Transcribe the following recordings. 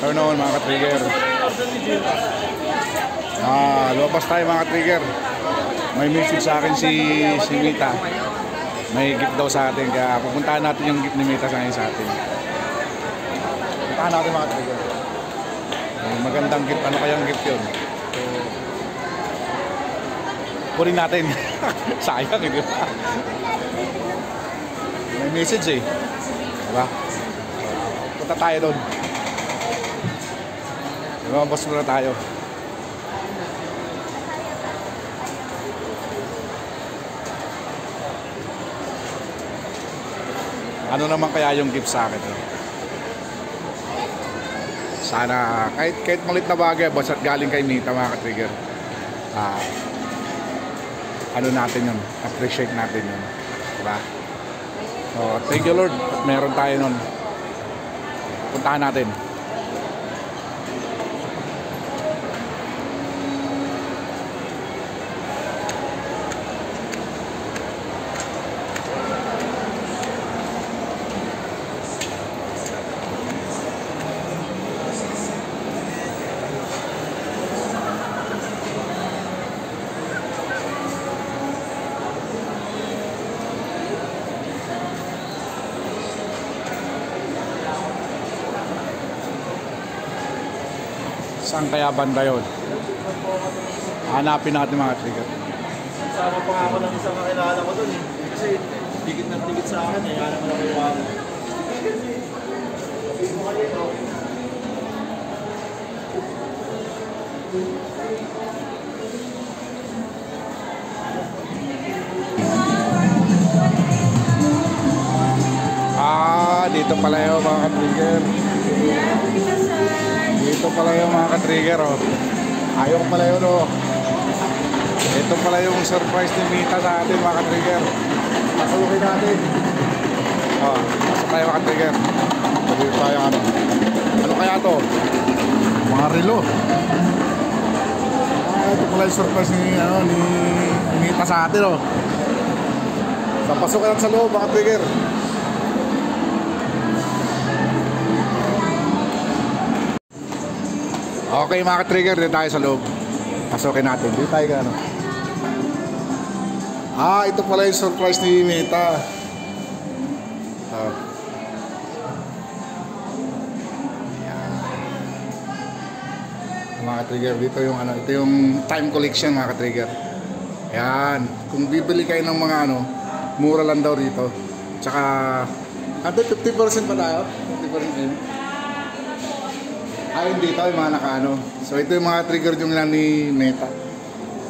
afternoon mga ka-trigger. Lumabas tayo mga ka-trigger. May message sa akin si Mita. May gift daw sa atin, kaya pupuntahan natin yung gift ni Mita sa atin. Puntahan natin mga ka-trigger. Magandang gift. Ano kayang gift yun? So, kunin natin. Sayang, di ba? May message eh. Diba? Punta tayo doon. Lumabas muna tayo. Ano naman kaya yung gift sa akin? Sana kahit malit na bagay, basta't galing kay Mita mga ka-trigger. Ano natin yun? Appreciate natin yun. Diba? So, thank you Lord at meron tayo nun. Puntahan natin. Saan kaya banda yun? Hanapin natin mga trigger. Sama pa nga ako ng isang kakilala ko dun eh. Kasi digit ng digit sa akin eh. Hanap mo na kayo ako. Dito pala yun mga trigger. Ito pala yung mga ka-trigger oh. Ayaw ko pala yun oh. Ito pala yung surprise ni Mita sa atin mga ka-trigger. Pasulukin natin. Pasok tayo mga ka-trigger. Sabi tayo ano. Ano kaya to? Mga relo. Ito pala yung surprise ni Mita sa atin oh. Pasok ka lang sa loob mga ka-trigger. Okay mga ka-trigger, dito tayo sa loob. Pasukin natin. Dito tayo ka ano. Ito pala yung surprise ni Mita. Mga ka-trigger, dito yung ano, ito yung time collection mga ka-trigger. Yan. Kung bibili kayo ng mga ano, mura lang daw dito. Tsaka 50% pa tayo. 50% din. Hindi, ito yung mga naka-ano. So ito yung mga trigger yung lang ni Meta.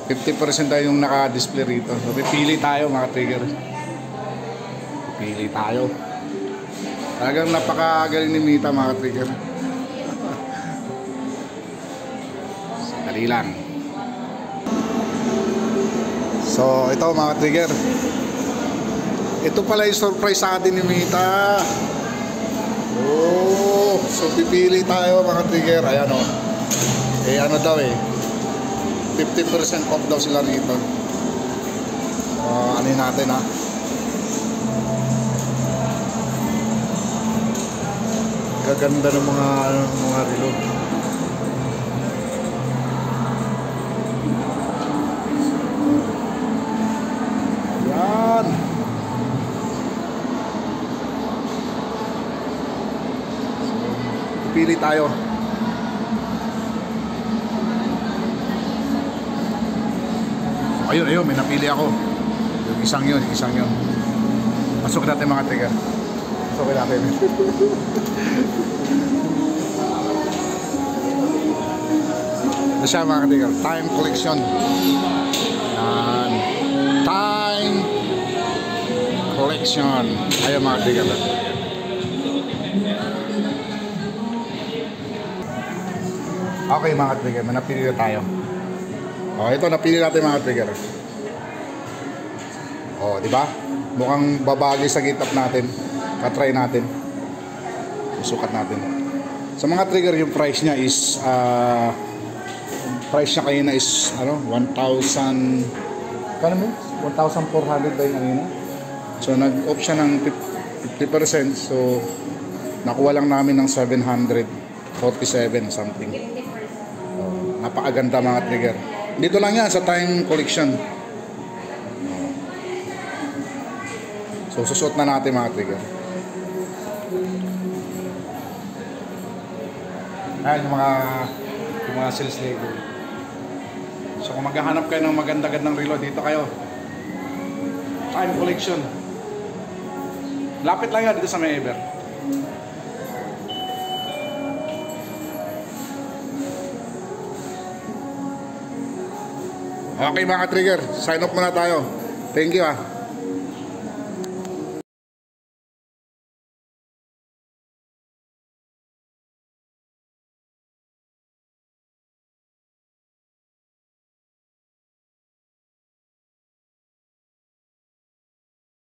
50% tayo yung naka-display rito. So pipili tayo mga trigger. Pipili tayo. Talagang napakagaling ni Meta mga trigger. Dali lang. So ito mga trigger. Ito pala yung surprise sa atin ni Meta. So pipili tayo mga trigger. Ayan o. Ano daw 50% off daw sila rito. Ano natin ha. Gaganda ng mga relo. Yan. Pili tayo. Ayun, may napili ako. Yung isang yun. Pasok natin mga trigger. Pasok natin. Ito siya mga trigger. Time collection. Yan. Time collection. Ayun mga trigger. Okay mga trigger, napili na tayo. Ito napili natin mga trigger. Di ba? Mukhang babagay sa gitap natin. Katry natin. Susukat natin. Sa mga trigger yung price niya is price niya kanina is 1,000 kano mo? 1,400 ba yung kanina? So nag-off siya ng 50%. So nakuha lang namin ng 700. 47 something. Oh, napakaganda mga trigger. Dito lang yan sa Time Collection. So susot na natin mga trigger. Ayan yung mga sales label. So kung maghahanap kayo ng maganda-gandang relo, dito kayo. Time Collection. Lapit lang yan dito sa May Ever. Okay mga trigger, sign off muna tayo. Thank you ah.